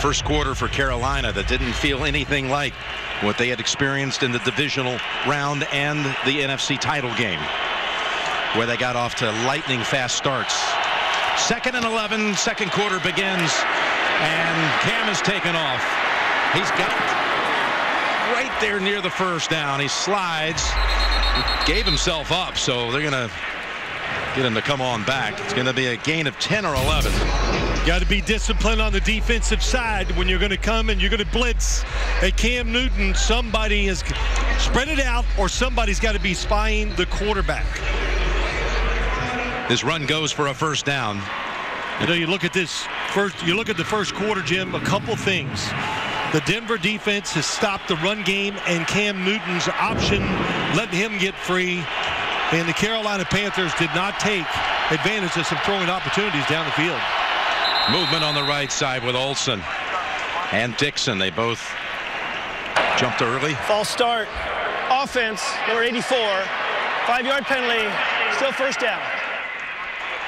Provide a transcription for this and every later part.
first quarter for Carolina that didn't feel anything like what they had experienced in the divisional round and the NFC title game, where they got off to lightning fast starts. 2nd and 11, second quarter begins, and Cam has taken off. He's got right there near the first down. He slides, gave himself up, so they're going to get him to come on back. It's going to be a gain of 10 or 11. Got to be disciplined on the defensive side when you're going to come and you're going to blitz at Cam Newton. Somebody has spread it out, or somebody's got to be spying the quarterback. This run goes for a first down. You know, you look at this first. You look at the first quarter, Jim. A couple things. The Denver defense has stopped the run game, and Cam Newton's option letting him get free. And the Carolina Panthers did not take advantage of some throwing opportunities down the field. Movement on the right side with Olsen and Dixon. They both jumped early. False start. Offense, number 84. 5-yard penalty. Still first down.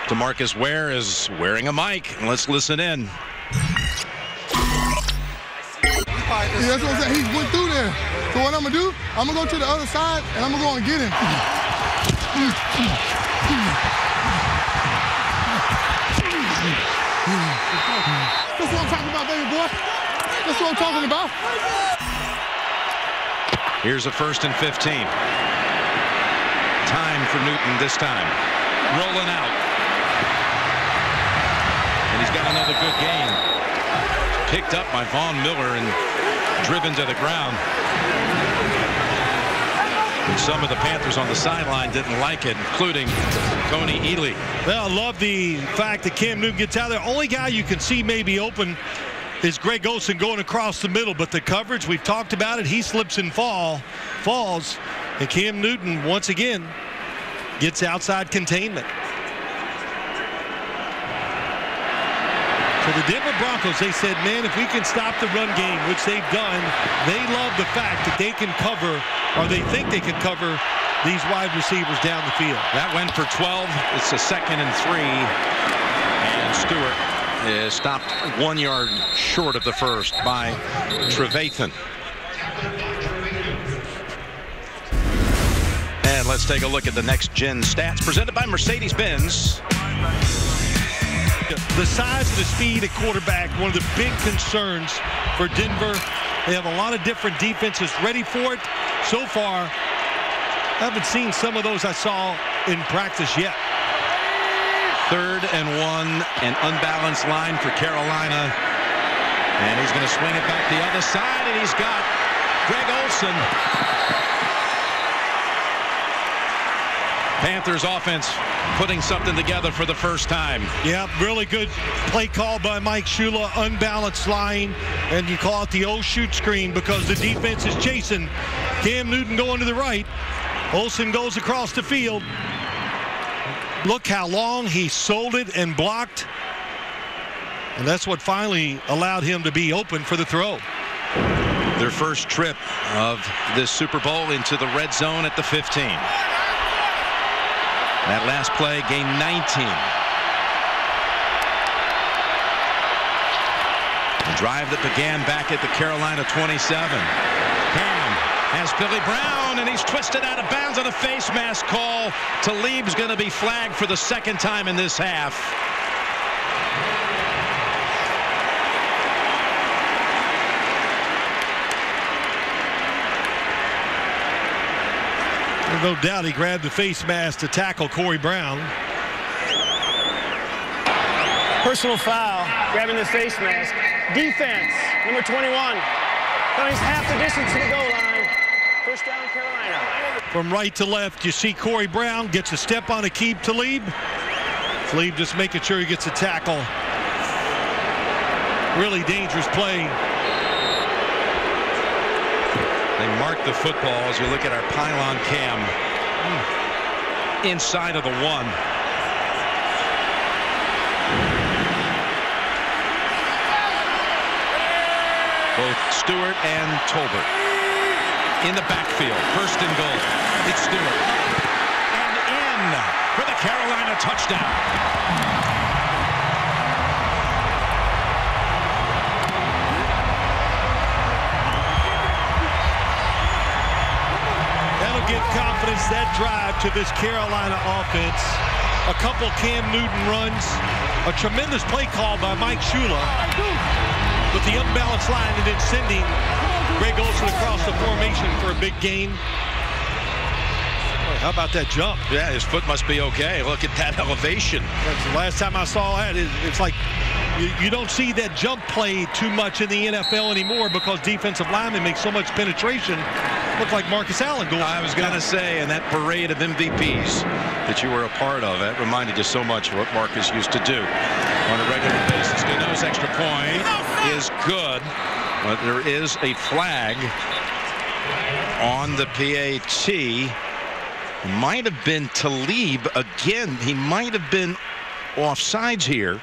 DeMarcus Ware is wearing a mic. Let's listen in. Yeah, that's what I'm saying. He went through there. So what I'm going to do, I'm going to go to the other side, and I'm going to go and get him. That's what I'm talking about, baby boy. That's what I'm talking about. Here's a 1st and 15. Time for Newton this time. Rolling out. And he's got another good gain. Picked up by Von Miller and driven to the ground. And some of the Panthers on the sideline didn't like it, including Tony Ely. Well, I love the fact that Cam Newton gets out there. Only guy you can see maybe open is Greg Olsen going across the middle, but the coverage, we've talked about it, he slips and falls, and Cam Newton once again gets outside containment. For the Denver Broncos, they said, man, if we can stop the run game, which they've done, they love the fact that they can cover, or they think they can cover, these wide receivers down the field. That went for 12. It's a 2nd and 3. And Stewart is stopped 1 yard short of the first by Trevathan. And let's take a look at the next-gen stats presented by Mercedes-Benz. The size and the speed at quarterback, one of the big concerns for Denver. They have a lot of different defenses ready for it. So far, I haven't seen some of those I saw in practice yet. 3rd and 1, an unbalanced line for Carolina. And he's going to swing it back the other side, and he's got Greg Olsen. Panthers offense putting something together for the first time. Yeah, really good play call by Mike Shula, unbalanced line, and you call it the old shoot screen because the defense is chasing. Cam Newton going to the right. Olsen goes across the field. Look how long he sold it and blocked. And that's what finally allowed him to be open for the throw. Their first trip of this Super Bowl into the red zone at the 15. That last play, gain 19. A drive that began back at the Carolina 27. Cam has Billy Brown, and he's twisted out of bounds on a face mask call. Talib's going to be flagged for the 2nd time in this half. No doubt he grabbed the face mask to tackle Corey Brown. Personal foul, grabbing the face mask. Defense, number 21. He's half the distance to the goal line. First down, Carolina. From right to left, you see Corey Brown gets a step on Aqib Talib. Talib just making sure he gets a tackle. Really dangerous play. They mark the football as we look at our pylon cam inside of the 1. Both Stewart and Tolbert in the backfield. 1st and goal. It's Stewart. And in for the Carolina touchdown. will give confidence that drive to this Carolina offense. A couple Cam Newton runs, a tremendous play call by Mike Shula with the unbalanced line and then sending Greg Olsen across the formation for a big gain. How about that jump? Yeah, his foot must be okay. Look at that elevation. That's the last time I saw that. It's like you don't see that jump play too much in the NFL anymore because defensive linemen make so much penetration. Look like Marcus Allen going. I was going to say, and that parade of MVPs that you were a part of, that reminded you so much of what Marcus used to do on a regular basis. Gano's extra point is good, but there is a flag on the PAT. Might have been Talib again. He might have been offsides here.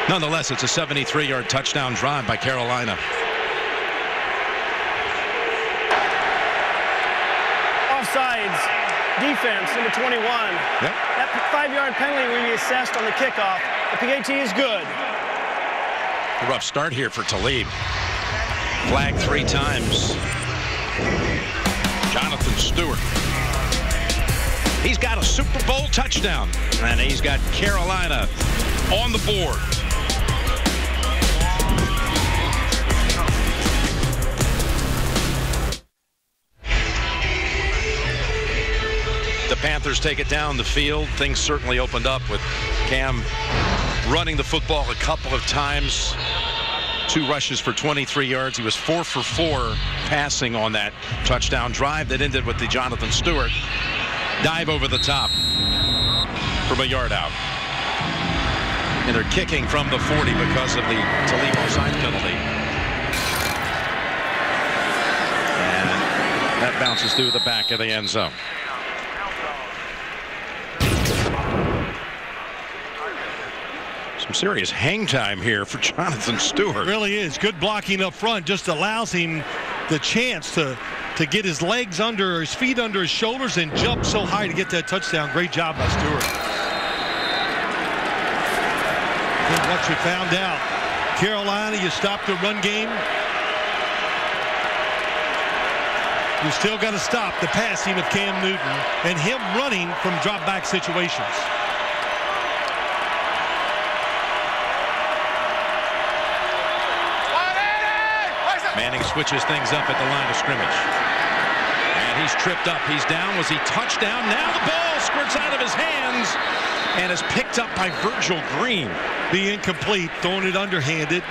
Nonetheless, it's a 73-yard touchdown drive by Carolina. Offsides. Defense, number 21. Yep. That 5-yard penalty will be assessed on the kickoff. The PAT is good. A rough start here for Talib. Flag 3 times. Jonathan Stewart. He's got a Super Bowl touchdown, and he's got Carolina on the board. The Panthers take it down the field. Things certainly opened up with Cam running the football a couple of times. 2 rushes for 23 yards. He was 4 for 4 passing on that touchdown drive that ended with the Jonathan Stewart dive over the top from a yard out. And they're kicking from the 40 because of the Talib offside penalty. And that bounces through the back of the end zone. Some serious hang time here for Jonathan Stewart. It really is. Good blocking up front. Just allows him the chance to get his legs under, his feet under his shoulders and jump so high to get that touchdown. Great job by Stewart. And what you found out, Carolina, you stopped the run game. You still got to stop the passing of Cam Newton and him running from drop back situations. Manning switches things up at the line of scrimmage. And he's tripped up. He's down. Was he touchdown? Now the ball squirts out of his hands and is picked up by Virgil Green. Be incomplete, throwing it underhanded.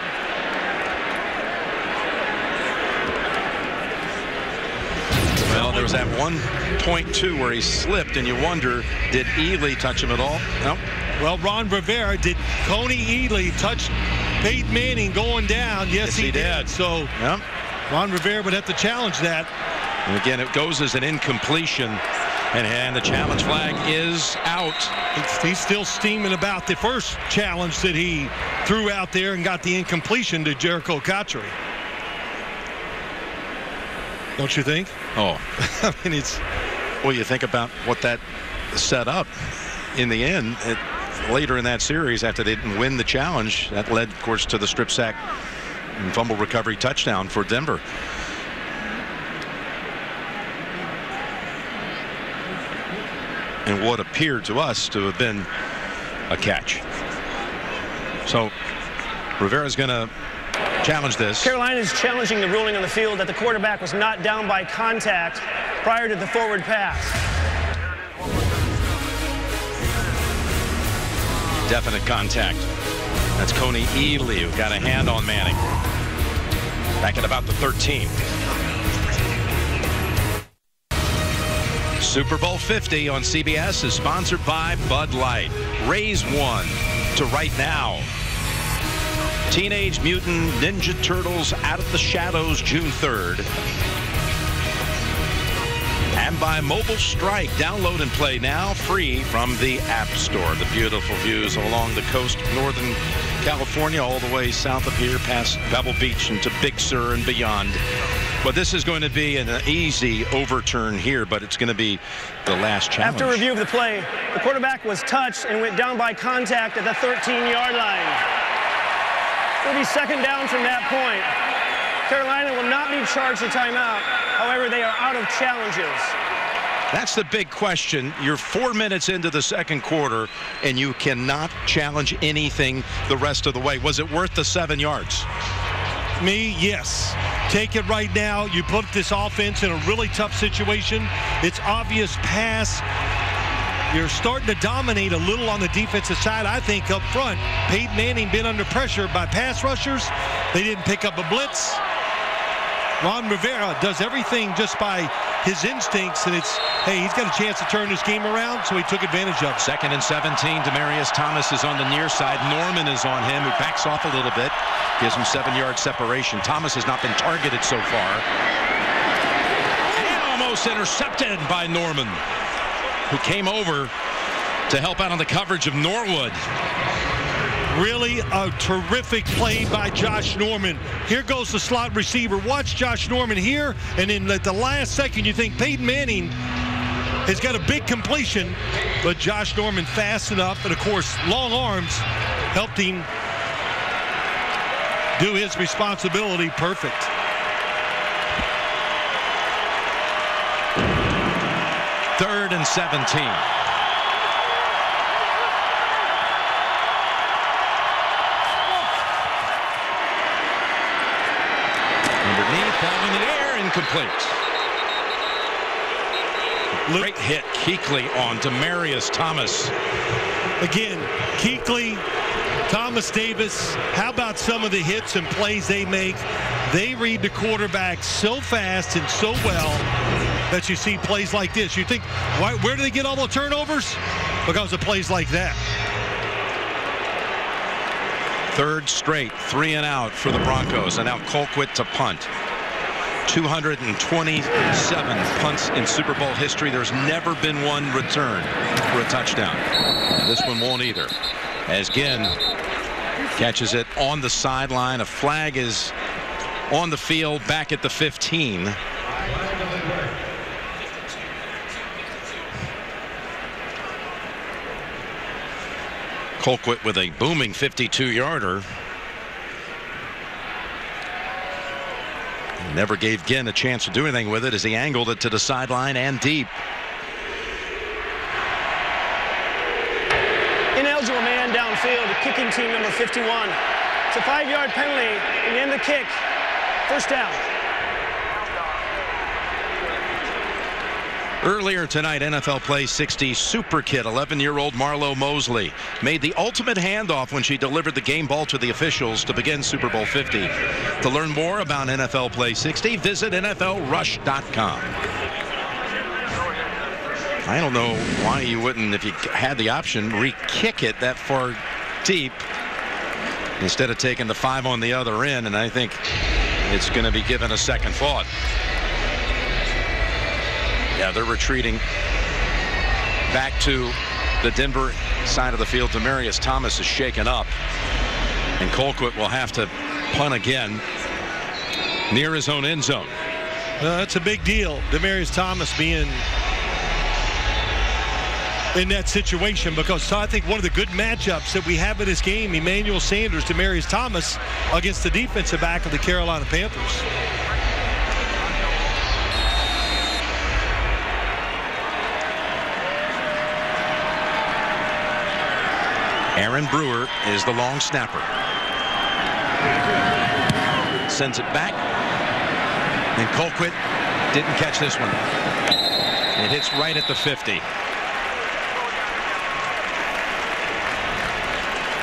Well, there was that 1.2 where he slipped, and you wonder, did Ely touch him at all? No. Well, Ron Rivera, did Coney Ely touch Peyton Manning going down? Yes, he did. So yep. Ron Rivera would have to challenge that. And again, it goes as an incompletion, and the challenge flag is out. He's still steaming about the first challenge that he threw out there and got the incompletion to Jericho Cotchery. Don't you think? Oh. I mean, it's... Well, you think about what that set up in the end. Later in that series, after they didn't win the challenge, that led, of course, to the strip sack and fumble recovery touchdown for Denver. And what appeared to us to have been a catch. So Rivera's going to challenge this. Carolina is challenging the ruling on the field that the quarterback was not down by contact prior to the forward pass. Definite contact. That's Coney Ely who got a hand on Manning. Back at about the 13. Super Bowl 50 on CBS is sponsored by Bud Light. Raise one to right now. Teenage Mutant Ninja Turtles Out of the Shadows, June 3rd. And by Mobile Strike. Download and play now free from the App Store. The beautiful views along the coast of Northern California all the way south of here past Pebble Beach into Big Sur and beyond. But this is going to be an easy overturn here, but it's going to be the last challenge. After review of the play, the quarterback was touched and went down by contact at the 13-yard line. It'll be second down from that point. Carolina will not be charged a timeout. However, they are out of challenges. That's the big question. You're 4 minutes into the second quarter, and you cannot challenge anything the rest of the way. Was it worth the 7 yards? Me, yes. Take it right now. You put this offense in a really tough situation. It's obvious pass. You're starting to dominate a little on the defensive side, I think, up front. Peyton Manning been under pressure by pass rushers. They didn't pick up a blitz. Ron Rivera does everything just by his instincts, and it's, hey, he's got a chance to turn this game around, so he took advantage of it. 2nd and 17. Demaryius Thomas is on the near side. Norman is on him, who backs off a little bit. Gives him 7-yard separation. Thomas has not been targeted so far. And almost intercepted by Norman, who came over to help out on the coverage of Norwood. Really a terrific play by Josh Norman. Here goes the slot receiver. Watch Josh Norman here, and then at the last second you think Peyton Manning has got a big completion, but Josh Norman fast enough, and of course long arms helped him do his responsibility perfect. Third and 17. Underneath, down in the air, incomplete. Great hit, Kuechly on Demaryius Thomas. Again, Kuechly, Thomas Davis, how about some of the hits and plays they make? They read the quarterback so fast and so well that you see plays like this. You think, where do they get all the turnovers? Because of plays like that. Third straight 3 and out for the Broncos, and now Colquitt to punt. 227 punts in Super Bowl history. There's never been one return for a touchdown. And this one won't either. As Ginn catches it on the sideline. A flag is on the field back at the 15. Colquitt with a booming 52-yarder. Never gave Ginn a chance to do anything with it as he angled it to the sideline and deep. Ineligible man downfield, kicking team number 51. It's a 5-yard penalty and end the kick. First down. Earlier tonight, NFL Play 60 super kid, 11-year-old Marlo Mosley, made the ultimate handoff when she delivered the game ball to the officials to begin Super Bowl 50. To learn more about NFL Play 60, visit NFLRush.com. I don't know why you wouldn't, if you had the option, re-kick it that far deep instead of taking the 5 on the other end, and I think it's going to be given a second thought. Yeah, they're retreating back to the Denver side of the field. Demaryius Thomas is shaken up, and Colquitt will have to punt again near his own end zone. That's a big deal. Demaryius Thomas being in that situation, because I think one of the good matchups that we have in this game, Emmanuel Sanders, Demaryius Thomas against the defensive back of the Carolina Panthers. Aaron Brewer is the long snapper. Sends it back. And Colquitt didn't catch this one. It hits right at the 50.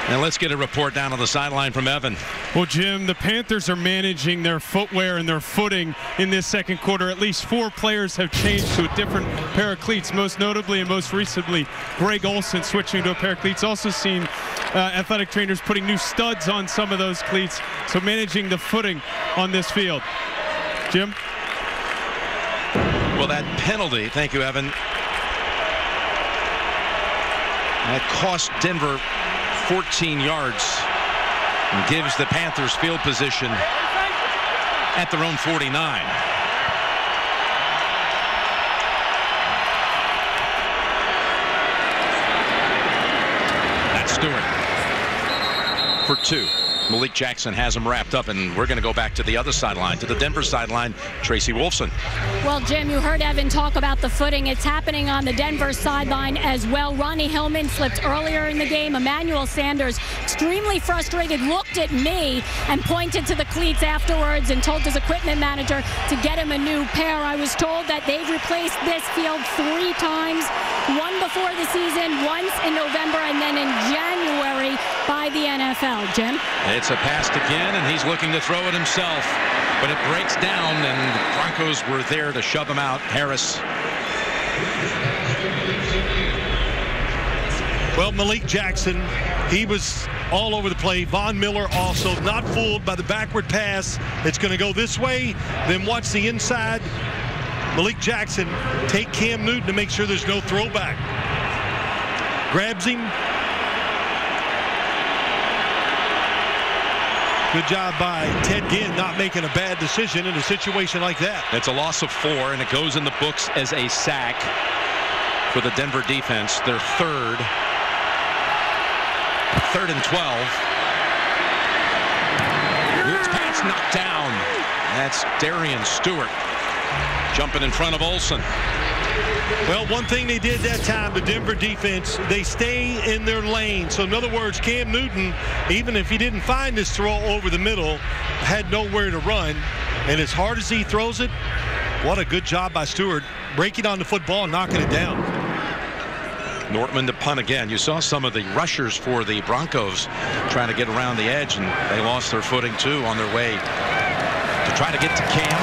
And let's get a report down on the sideline from Evan. Well, Jim, the Panthers are managing their footwear and their footing in this second quarter. At least 4 players have changed to a different pair of cleats, most notably and most recently Greg Olsen switching to a pair of cleats. Also seen athletic trainers putting new studs on some of those cleats, so managing the footing on this field. Jim? Well, that penalty, thank you, Evan, that cost Denver 14 yards and gives the Panthers field position at their own 49. That's Stewart for 2. Malik Jackson has him wrapped up, and we're going to go back to the other sideline, to the Denver sideline. Tracy Wolfson. Well, Jim, you heard Evan talk about the footing. It's happening on the Denver sideline as well. Ronnie Hillman slipped earlier in the game. Emmanuel Sanders, extremely frustrated, looked at me and pointed to the cleats afterwards and told his equipment manager to get him a new pair. I was told that they've replaced this field 3 times, one before the season, once in November, and then in January by the NFL. Jim? It's a pass again, and he's looking to throw it himself, but it breaks down, and the Broncos were there to shove him out. Harris. Well, Malik Jackson, he was all over the play. Von Miller also not fooled by the backward pass. It's going to go this way, then watch the inside. Malik Jackson take Cam Newton to make sure there's no throwback. Grabs him. Good job by Ted Ginn not making a bad decision in a situation like that. It's a loss of 4, and it goes in the books as a sack for the Denver defense. Their third and 12. It's pass knocked down. That's Darian Stewart jumping in front of Olsen. Well, one thing they did that time, the Denver defense, they stay in their lane. So, in other words, Cam Newton, even if he didn't find this throw over the middle, had nowhere to run. And as hard as he throws it, what a good job by Stewart, breaking on the football and knocking it down. Nortman to punt again. You saw some of the rushers for the Broncos trying to get around the edge, and they lost their footing, too, on their way to try to get to Cam.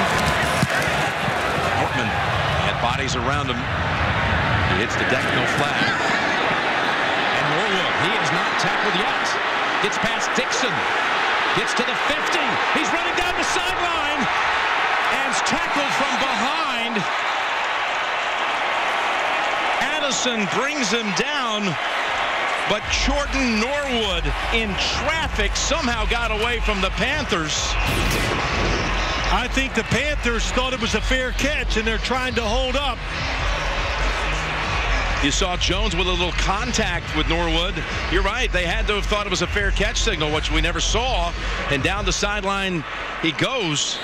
Nortman had bodies around him. He hits the deck, no flag. And Norwood, he is not tackled yet. Gets past Dixon. Gets to the 50. He's running down the sideline. And is tackled from behind. Addison brings him down. But Jordan Norwood in traffic somehow got away from the Panthers. I think the Panthers thought it was a fair catch, and they're trying to hold up. You saw Jones with a little contact with Norwood. You're right. They had to have thought it was a fair catch signal, which we never saw. And down the sideline he goes.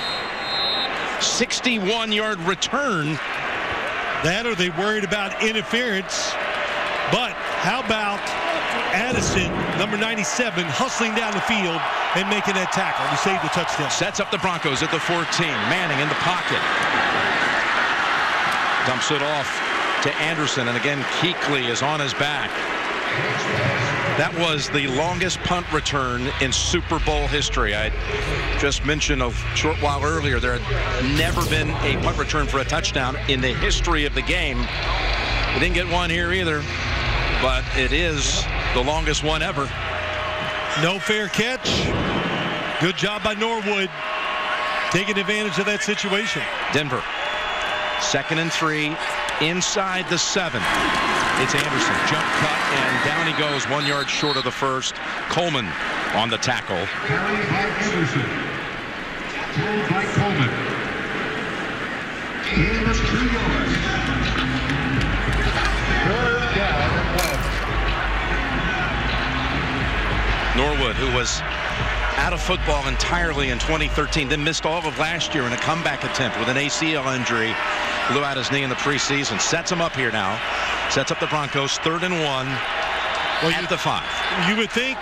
61-yard return. That, or they worried about interference. But how about Addison, number 97, hustling down the field and making that tackle to save the touchdown. Sets up the Broncos at the 14. Manning in the pocket. Dumps it off to Anderson, and again Kuechly is on his back. That was the longest punt return in Super Bowl history. I just mentioned a short while earlier there had never been a punt return for a touchdown in the history of the game. We didn't get one here either, but it is the longest one ever. No fair catch. Good job by Norwood taking advantage of that situation. Denver, 2nd and 3. Inside the 7. It's Anderson. Jump cut, and down he goes 1 yard short of the first. Coleman on the tackle. Carried by Anderson. Thrown by Coleman. He was 2 yards. 3rd down and 1. Norwood, who was out of football entirely in 2013, then missed all of last year in a comeback attempt with an ACL injury. Blew out his knee in the preseason. Sets him up here now. Sets up the Broncos 3rd and 1 at the 5. You would think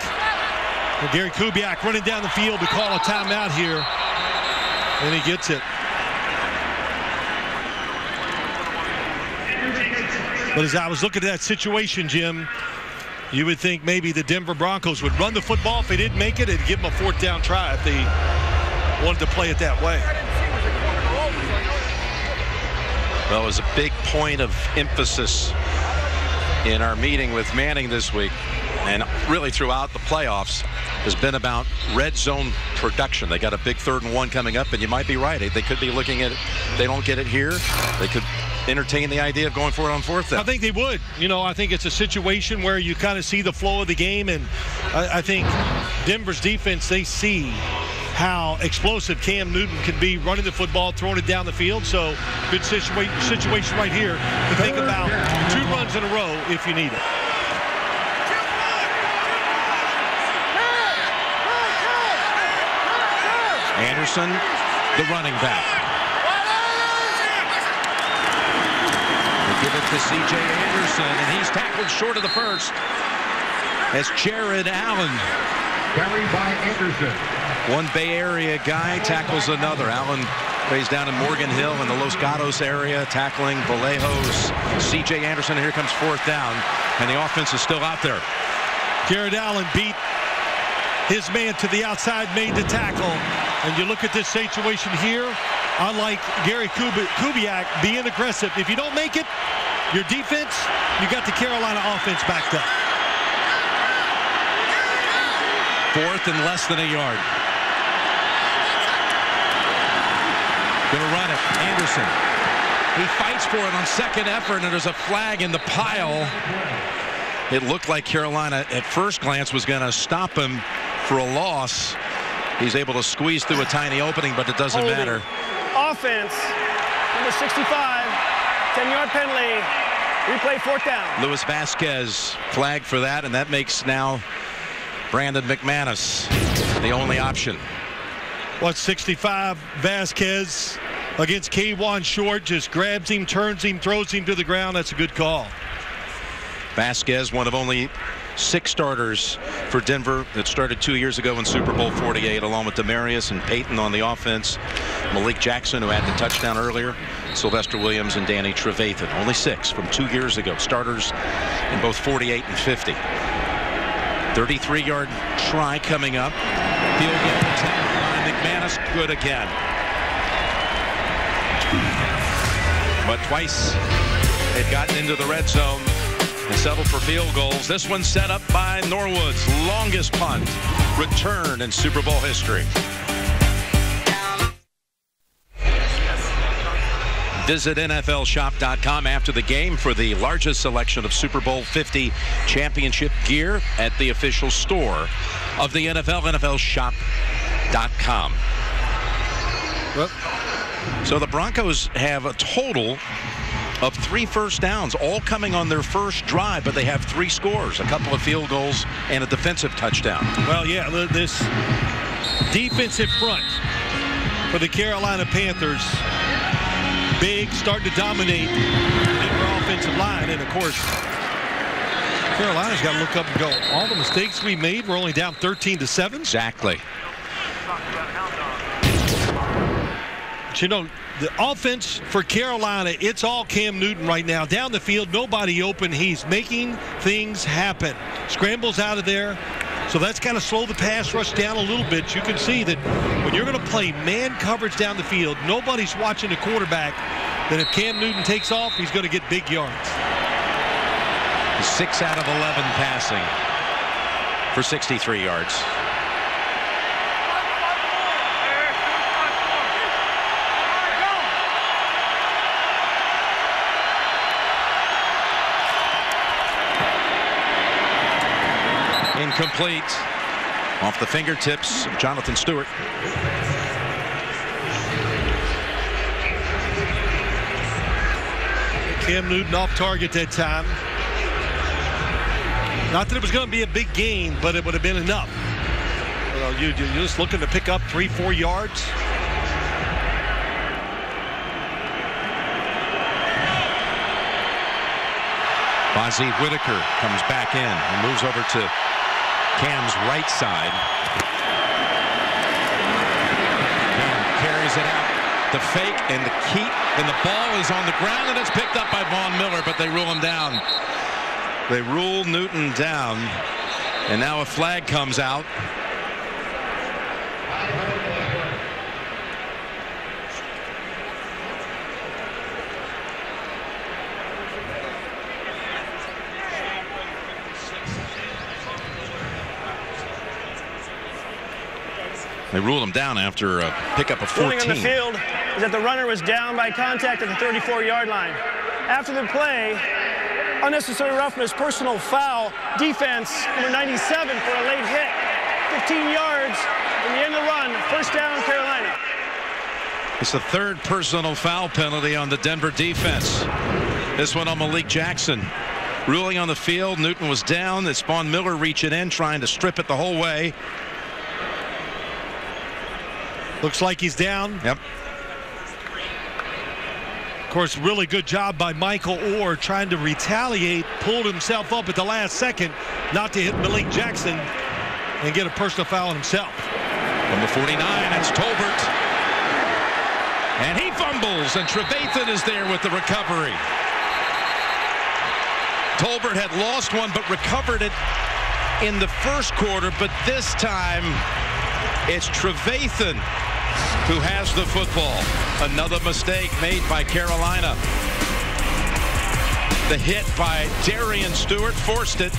Gary Kubiak running down the field to call a timeout here, and he gets it. But as I was looking at that situation, Jim, you would think maybe the Denver Broncos would run the football. If they didn't make it, it'd give them a 4th down try if they wanted to play it that way. Well, it was a big point of emphasis in our meeting with Manning this week, and really throughout the playoffs, has been about red zone production. They got a big 3rd and 1 coming up, and you might be right. They could be looking at it. They don't get it here. They could entertain the idea of going for it on 4th down. I think they would. You know, I think it's a situation where you kind of see the flow of the game, and I think Denver's defense, they see how explosive Cam Newton can be running the football, throwing it down the field. So good situation right here to think about 2 runs in a row if you need it. Anderson, the running back. They give it to C.J. Anderson, and he's tackled short of the first as Jared Allen. Carried by Anderson. One Bay Area guy tackles another. Allen plays down in Morgan Hill in the Los Gatos area, tackling Vallejos. C.J. Anderson, here comes 4th down, and the offense is still out there. Jared Allen beat his man to the outside, made the tackle. And you look at this situation here, I like Gary Kubiak being aggressive. If you don't make it, your defense, you got the Carolina offense backed up. 4th and less than a yard. Gonna run it. Anderson. He fights for it on second effort, and there's a flag in the pile. It looked like Carolina at first glance was going to stop him for a loss. He's able to squeeze through a tiny opening, but it doesn't matter. Offense, number 65, 10-yard penalty. Replay 4th down. Luis Vasquez flagged for that, and that makes now Brandon McManus the only option. What's 65? Vasquez against K'Wan Short, just grabs him, turns him, throws him to the ground. That's a good call. Vasquez, one of only 6 starters for Denver that started 2 years ago in Super Bowl 48, along with Demarius and Peyton on the offense, Malik Jackson, who had the touchdown earlier, Sylvester Williams, and Danny Trevathan. Only 6 from 2 years ago, starters in both 48 and 50. 33-yard try coming up. Field goal attempt by McManus, good again. But twice they've gotten into the red zone and settled for field goals. This one set up by Norwood's longest punt return in Super Bowl history. Visit NFLshop.com after the game for the largest selection of Super Bowl 50 championship gear at the official store of the NFL, NFLshop.com. Well, so the Broncos have a total of 3 first downs, all coming on their first drive, but they have 3 scores, a couple of field goals and a defensive touchdown. Well, yeah, this defensive front for the Carolina Panthers, big, starting to dominate their offensive line. And, of course, Carolina's got to look up and go, all the mistakes we made, we're only down 13-7. Exactly. But, you know, the offense for Carolina, it's all Cam Newton right now. Down the field, nobody open. He's making things happen. Scrambles out of there. So that's kind of slow the pass rush down a little bit. You can see that when you're going to play man coverage down the field, nobody's watching the quarterback. That if Cam Newton takes off, he's going to get big yards. 6 out of 11 passing for 63 yards. Incomplete. Off the fingertips of Jonathan Stewart. Cam Newton off target that time. Not that it was going to be a big gain, but it would have been enough. You're just looking to pick up 3-4 yards. Bozzie Whitaker comes back in and moves over to Cam's right side. Cam carries it out. The fake and the keep, and the ball is on the ground, and it's picked up by Von Miller, but they rule him down. They rule Newton down, and now a flag comes out. They ruled him down after a pickup of 14. Ruling on the field is that the runner was down by contact at the 34-yard line. After the play, unnecessary roughness, personal foul, defense, number 97 for a late hit. 15 yards in the end of the run. First down, Carolina. It's the third personal foul penalty on the Denver defense. This one on Malik Jackson. Ruling on the field. Newton was down. It's Von Miller reaching in, trying to strip it the whole way. Looks like he's down. Yep. Of course, really good job by Michael Orr trying to retaliate, pulled himself up at the last second not to hit Malik Jackson and get a personal foul on himself. From the 49, that's Tolbert. And he fumbles, and Trevathan is there with the recovery. Tolbert had lost one but recovered it in the first quarter, but this time it's Trevathan who has the football. Another mistake made by Carolina. The hit by Darian Stewart forced it.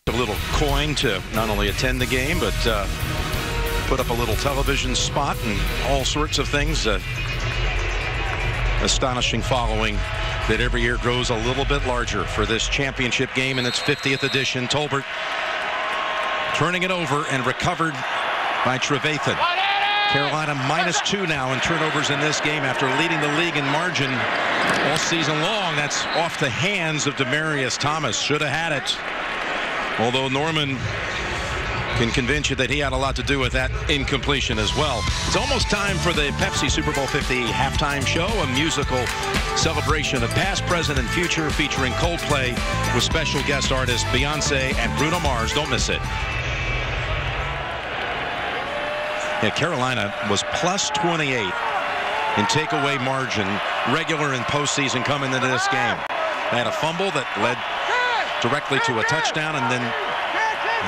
A little coin to not only attend the game, but put up a little television spot and all sorts of things. Astonishing following that every year grows a little bit larger for this championship game in its 50th edition. Tolbert turning it over and recovered by Trevathan. Carolina -2 now in turnovers in this game after leading the league in margin all season long. That's off the hands of Demaryius Thomas. Should have had it. Although Norman can convince you that he had a lot to do with that incompletion as well. It's almost time for the Pepsi Super Bowl 50 halftime show, a musical celebration of past, present, and future featuring Coldplay with special guest artists Beyonce and Bruno Mars. Don't miss it. Yeah, Carolina was +28 in takeaway margin, regular and postseason coming into this game. They had a fumble that led directly to a touchdown, and then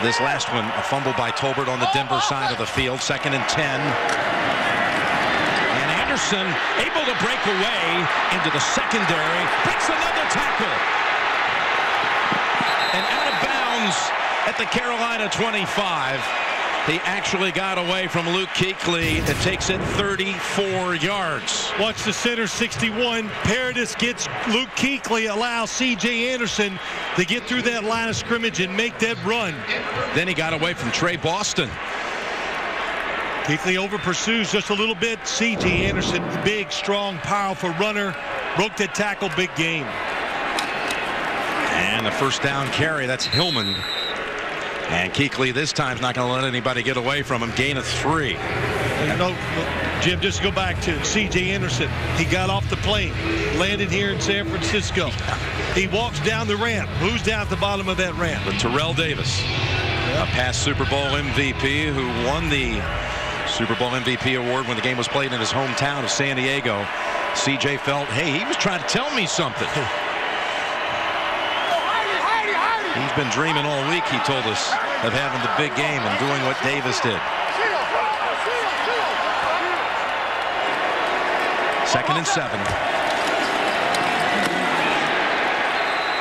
this last one, a fumble by Tolbert on the Denver side of the field. 2nd and 10. And Anderson able to break away into the secondary. Breaks another tackle. And out of bounds at the Carolina 25. He actually got away from Luke Kuechly. It takes it 34 yards. Watch the center, 61. Paradis gets Luke Kuechly, allows C.J. Anderson to get through that line of scrimmage and make that run. Then he got away from Trey Boston. Kuechly over pursues just a little bit. C.J. Anderson, big, strong, powerful runner. Broke that tackle, big game. And the first down carry, that's Hillman. And Kuechly this time is not going to let anybody get away from him. Gain of 3. No, Jim, just go back to C.J. Anderson. He got off the plane, landed here in San Francisco. He walks down the ramp. Who's down at the bottom of that ramp? But Terrell Davis, a past Super Bowl MVP who won the Super Bowl MVP award when the game was played in his hometown of San Diego. C.J. felt, hey, he was trying to tell me something. He's been dreaming all week, he told us, of having the big game and doing what Davis did. 2nd and 7.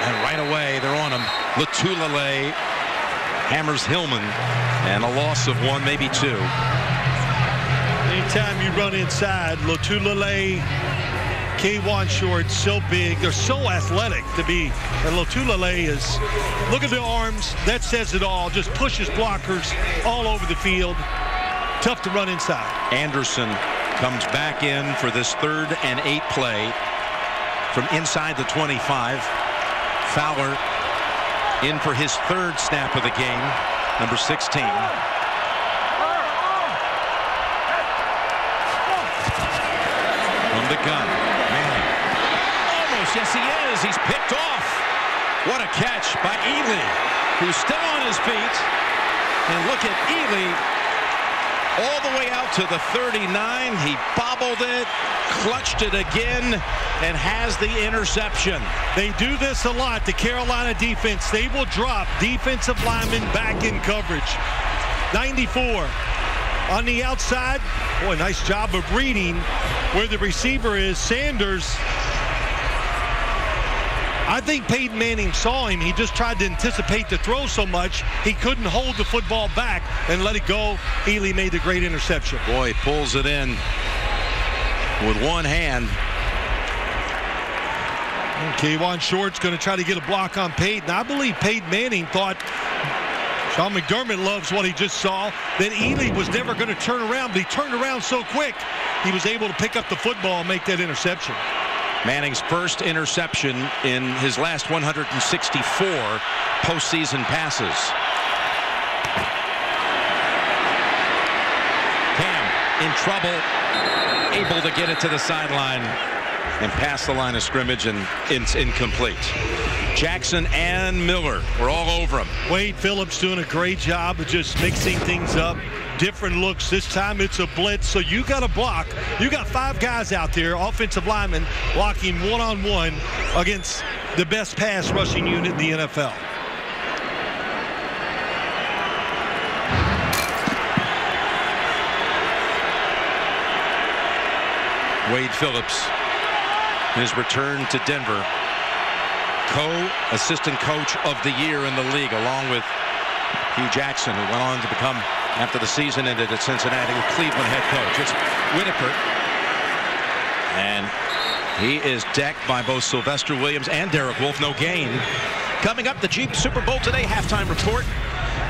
And right away, they're on him. Lotulelei hammers Hillman, and a loss of 1, maybe 2. Anytime you run inside, Lotulelei, K1 Short, so big. They're so athletic to be. And Lotulelei is, look at the arms. That says it all. Just pushes blockers all over the field. Tough to run inside. Anderson comes back in for this 3rd and 8 play from inside the 25. Fowler in for his 3rd snap of the game, number 16. From the gun. Yes, he is. He's picked off. What a catch by Ely, who's still on his feet. And look at Ely all the way out to the 39. He bobbled it, clutched it again, and has the interception. They do this a lot, the Carolina defense. They will drop defensive linemen back in coverage. 94 on the outside. Boy, nice job of reading where the receiver is. Sanders. I think Peyton Manning saw him. He just tried to anticipate the throw so much he couldn't hold the football back and let it go. Ely made the great interception. Boy, he pulls it in with one hand. Kayvon Short's going to try to get a block on Peyton. I believe Peyton Manning thought Sean McDermott loves what he just saw, that Ely was never going to turn around, but he turned around so quick, he was able to pick up the football and make that interception. Manning's first interception in his last 164 postseason passes. Cam in trouble, able to get it to the sideline and pass the line of scrimmage, and it's incomplete. Jackson and Miller were all over him. Wade Phillips doing a great job of just mixing things up. Different looks. This time it's a blitz, so you got to block. You got 5 guys out there, offensive linemen, blocking one-on-one against the best pass rushing unit in the NFL. Wade Phillips, his return to Denver, co-assistant coach of the year in the league, along with Hugh Jackson, who went on to become, after the season ended at Cincinnati, Cleveland head coach. It's Whitaker, and he is decked by both Sylvester Williams and Derek Wolfe. No gain. Coming up, the Jeep Super Bowl today halftime report.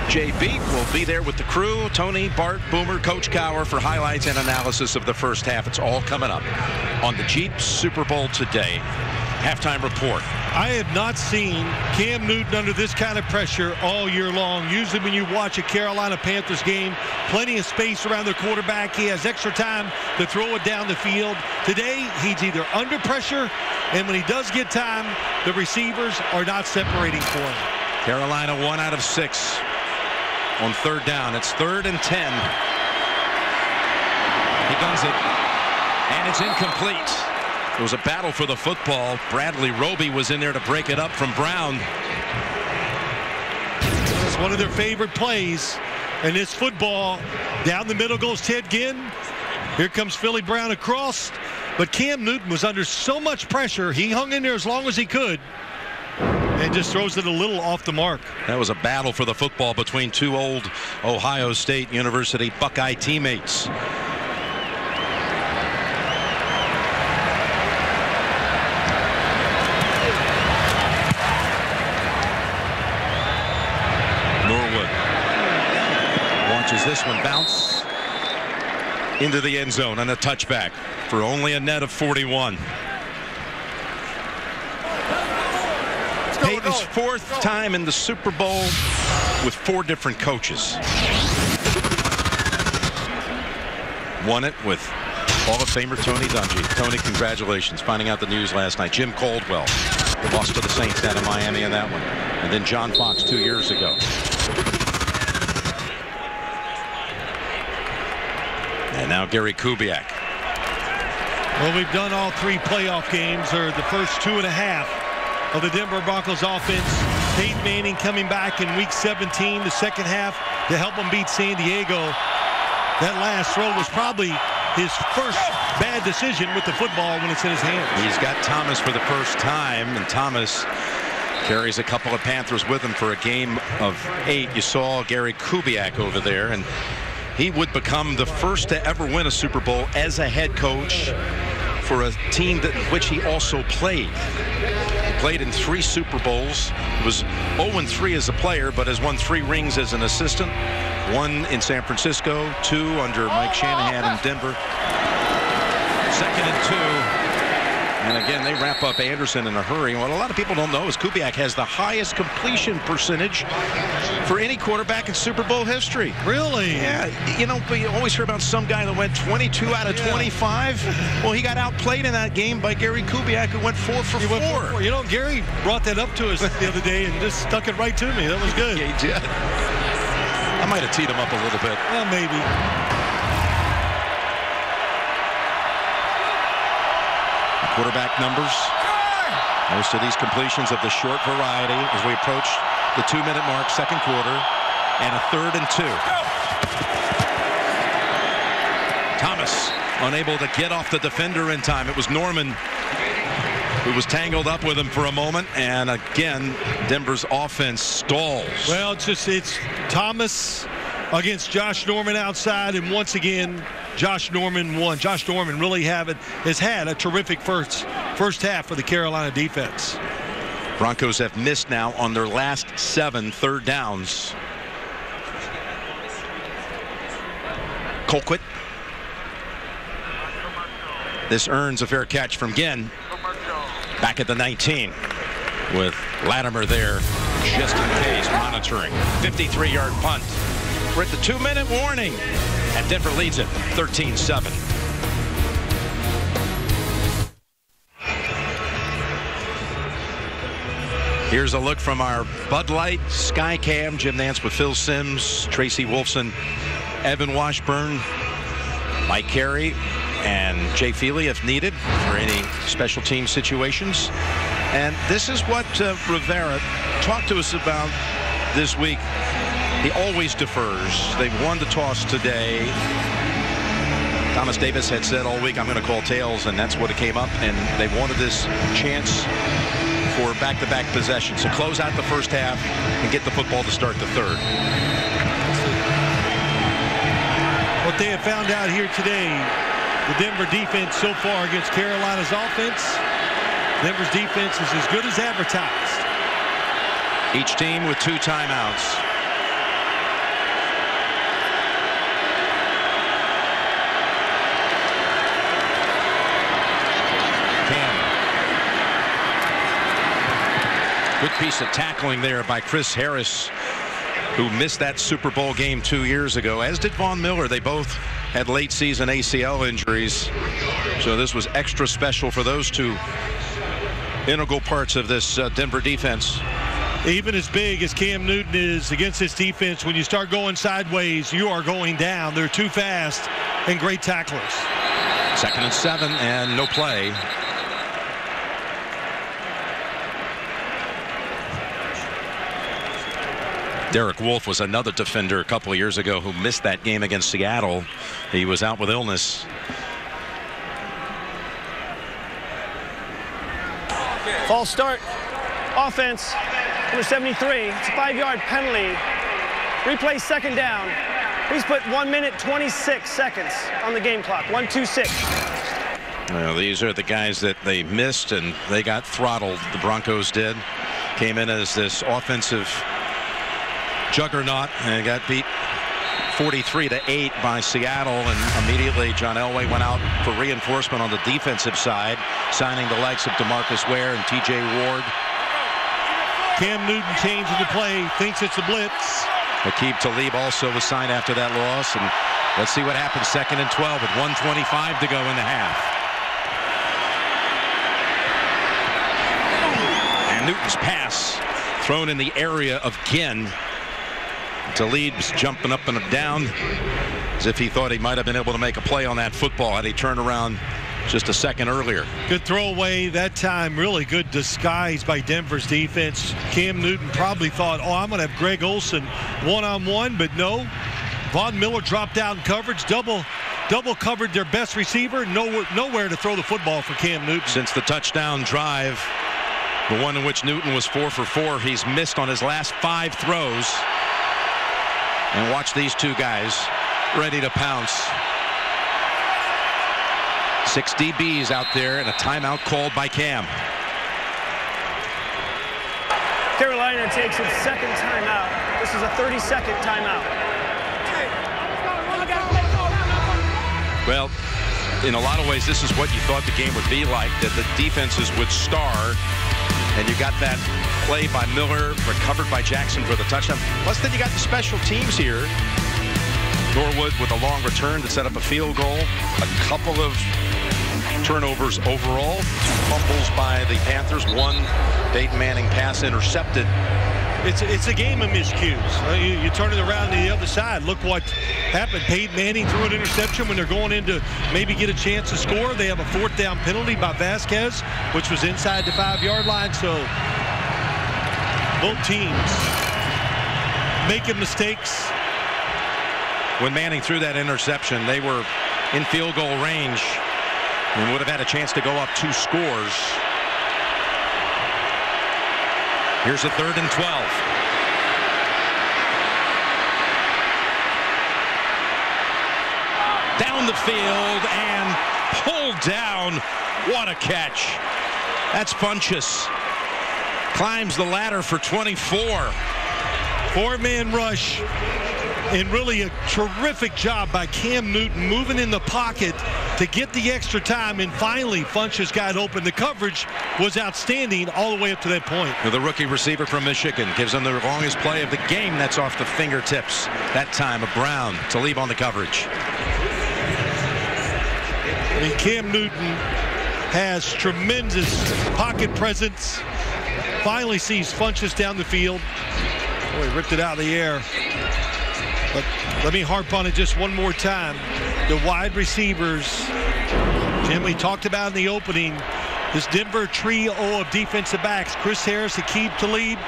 JB will be there with the crew. Tony, Bart, Boomer, Coach Cowher for highlights and analysis of the first half. It's all coming up on the Jeep Super Bowl today. Halftime report. I have not seen Cam Newton under this kind of pressure all year long. Usually when you watch a Carolina Panthers game, plenty of space around their quarterback. He has extra time to throw it down the field. Today, he's either under pressure, and when he does get time, the receivers are not separating for him. Carolina 1 out of 6 on third down. It's 3rd and 10. He guns it, and it's incomplete. It was a battle for the football. Bradley Roby was in there to break it up from Brown. It's one of their favorite plays. And this football, down the middle goes Ted Ginn. Here comes Philly Brown across. But Cam Newton was under so much pressure, he hung in there as long as he could and just throws it a little off the mark. That was a battle for the football between two old Ohio State University Buckeye teammates. Norwood watches this one bounce into the end zone and a touchback for only a net of 41. Peyton's 4th time in the Super Bowl with 4 different coaches. Won it with Hall of Famer Tony Dungy. Tony, congratulations. Finding out the news last night. Jim Caldwell lost to the Saints down in Miami in that one. And then John Fox 2 years ago. And now Gary Kubiak. Well, we've done all 3 playoff games, or the first 2.5 of the Denver Broncos offense. Peyton Manning coming back in week 17, the second half, to help them beat San Diego. That last throw was probably his first bad decision with the football when it's in his hands. He's got Thomas for the first time, and Thomas carries a couple of Panthers with him for a game of 8. You saw Gary Kubiak over there, and he would become the first to ever win a Super Bowl as a head coach for a team that which he also played. He played in 3 Super Bowls. He was 0-3 as a player, but has won 3 rings as an assistant. 1 in San Francisco, 2 under Mike Shanahan in Denver. 2nd and 2. And again, they wrap up Anderson in a hurry. What a lot of people don't know is Kubiak has the highest completion percentage for any quarterback in Super Bowl history. Really? Yeah. You know, but you always hear about some guy that went 22 out of 25. Well, he got outplayed in that game by Gary Kubiak, who went 4 for 4. You know, Gary brought that up to us the other day and just stuck it right to me. That was good. Yeah, he did. I might have teed him up a little bit. Well, maybe. Quarterback numbers. Most of these completions of the short variety as we approach the 2-minute mark, second quarter, and a 3rd and 2. Thomas unable to get off the defender in time. It was Norman who was tangled up with him for a moment, and again, Denver's offense stalls. Well, it's Thomas against Josh Norman outside, and once again, Josh Norman won. Josh Norman really has had a terrific first first half for the Carolina defense. Broncos have missed now on their last 7 third downs. Colquitt. This earns a fair catch from Ginn. Back at the 19 with Latimer there just in case, monitoring. 53-yard punt. We're at the 2-minute warning, and Denver leads it 13-7. Here's a look from our Bud Light Skycam. Jim Nance with Phil Simms, Tracy Wolfson, Evan Washburn, Mike Carey, and Jay Feely if needed for any special team situations. And this is what Rivera talked to us about this week. He always defers. They've won the toss today. Thomas Davis had said all week, I'm going to call tails, and that's what it came up. And they wanted this chance for back-to-back possessions to close out the first half and get the football to start the third. What they have found out here today, the Denver defense so far against Carolina's offense, Denver's defense is as good as advertised. Each team with 2 timeouts. Good piece of tackling there by Chris Harris, who missed that Super Bowl game 2 years ago, as did Von Miller. They both had late season ACL injuries, so this was extra special for those 2 integral parts of this Denver defense. Even as big as Cam Newton is against this defense, when you start going sideways, you are going down. They're too fast and great tacklers. 2nd and 7 and no play. Derek Wolfe was another defender a couple of years ago who missed that game against Seattle. He was out with illness. False start. Offense, number 73. It's a 5-yard penalty. Replay 2nd down. Please put 1 minute 26 seconds on the game clock. 1:26. Well, these are the guys that they missed, and they got throttled. The Broncos did. Came in as this offensive juggernaut and got beat 43-8 by Seattle, and immediately John Elway went out for reinforcement on the defensive side, signing the likes of DeMarcus Ware and TJ Ward. Cam Newton changing the play, thinks it's a blitz. Aqib Talib also was signed after that loss, and let's see what happens. 2nd and 12 with 1:25 to go in the half. And Newton's pass thrown in the area of Ginn. Talib's jumping up and down as if he thought he might have been able to make a play on that football had he turned around just a second earlier. Good throwaway that time. Really good disguise by Denver's defense. Cam Newton probably thought, oh, I'm going to have Greg Olsen one-on-one, but no. Von Miller dropped out in coverage, double covered their best receiver. Nowhere to throw the football for Cam Newton. Since the touchdown drive, the one in which Newton was 4 for 4, he's missed on his last 5 throws. And watch these 2 guys ready to pounce. 6 DBs out there and a timeout called by Cam. Carolina takes its 2nd timeout. This is a 30-second timeout. Well, in a lot of ways, this is what you thought the game would be like, that the defenses would star. And you got that play by Miller, recovered by Jackson for the touchdown. Plus, then you got the special teams here. Norwood with a long return to set up a field goal. A couple of turnovers overall. 2 fumbles by the Panthers. 1 Peyton Manning pass intercepted. It's a game of miscues. You turn it around to the other side. Look what happened. Peyton Manning threw an interception when they're going in to maybe get a chance to score. They have a 4th down penalty by Vasquez, which was inside the 5-yard line. So both teams making mistakes. When Manning threw that interception, they were in field goal range and would have had a chance to go up 2 scores. Here's a 3rd and 12. Down the field and pulled down. What a catch That's Funchess. Climbs the ladder for 24. Four-man rush. And really a terrific job by Cam Newton moving in the pocket to get the extra time. And finally, Funchess got open. The coverage was outstanding all the way up to that point. The rookie receiver from Michigan gives him the longest play of the game. That's off the fingertips. That time of Brown to leave on the coverage. I mean, Cam Newton has tremendous pocket presence. Finally sees Funchess down the field. Boy, ripped it out of the air. But let me harp on it just one more time. The wide receivers, Jim, we talked about in the opening, this Denver trio of defensive backs, Chris Harris, Aqib Talib,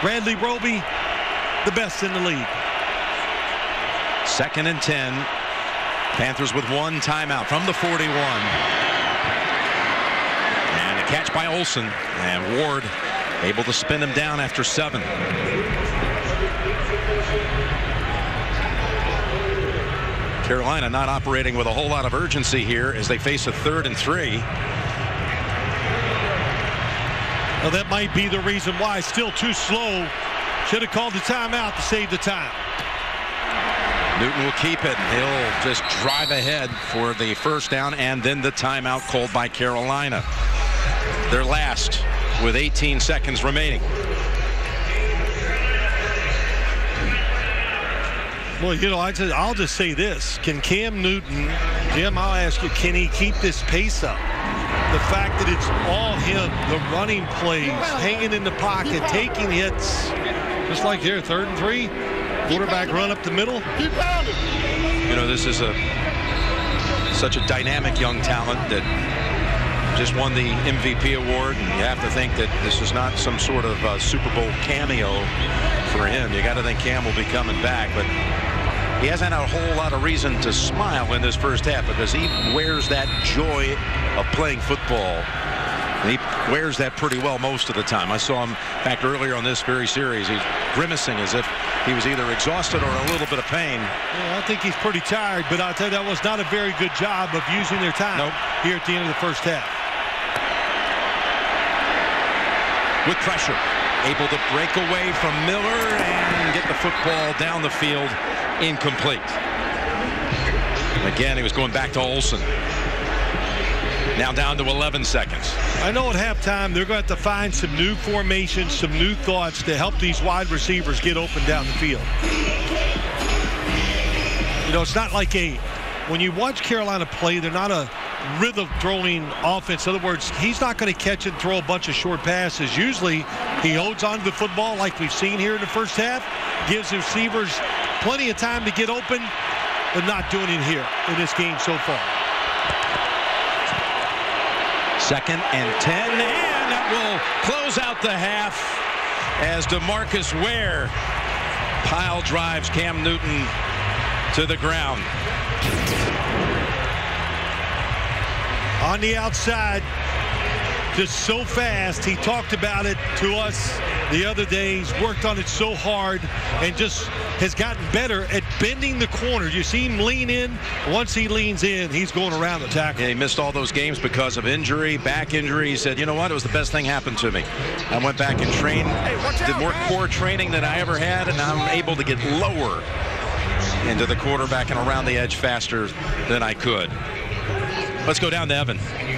Bradley Roby, the best in the league. 2nd and 10. Panthers with one timeout from the 41. And a catch by Olsen. And Ward able to spin him down after 7. Carolina not operating with a whole lot of urgency here as they face a 3rd and 3. Well, that might be the reason why. Still too slow. Should have called the timeout to save the time. Newton will keep it. He'll just drive ahead for the first down and then the timeout called by Carolina. Their last with 18 seconds remaining. Well, you know, I'll just say this. Can Cam Newton, Jim, I'll ask you, can he keep this pace up? The fact that it's all him, the running plays, hanging in the pocket, taking hits, just like here, 3rd and 3. Quarterback run up the middle. You know, this is such a dynamic young talent that just won the MVP award, and you have to think that this is not some sort of Super Bowl cameo for him. You got to think Cam will be coming back, but he hasn't had a whole lot of reason to smile in this first half because he wears that joy of playing football. And he wears that pretty well most of the time. I saw him back earlier on this very series. He's grimacing as if he was either exhausted or a little bit of pain. Yeah, I think he's pretty tired, but I'll tell you, that was not a very good job of using their time here at the end of the first half. With pressure, able to break away from Miller and get the football down the field, incomplete. Again, he was going back to Olsen. Now down to 11 seconds. I know at halftime they're going to have to find some new formations, some new thoughts to help these wide receivers get open down the field. You know, it's not like when you watch Carolina play, they're not a rhythm throwing offense. In other words, he's not going to catch and throw a bunch of short passes. Usually he holds on to the football like we've seen here in the first half, gives the receivers plenty of time to get open, but not doing it here in this game so far. 2nd and 10, and that will close out the half as DeMarcus Ware pile drives Cam Newton to the ground. On the outside, just so fast. He talked about it to us the other day. He's worked on it so hard and just has gotten better at bending the corner. You see him lean in. Once he leans in, he's going around the tackle. Yeah, he missed all those games because of injury, back injury. He said, you know what, it was the best thing happened to me. I went back and trained, did more core training than I ever had, and I'm able to get lower into the quarterback and around the edge faster than I could. Let's go down to Evan.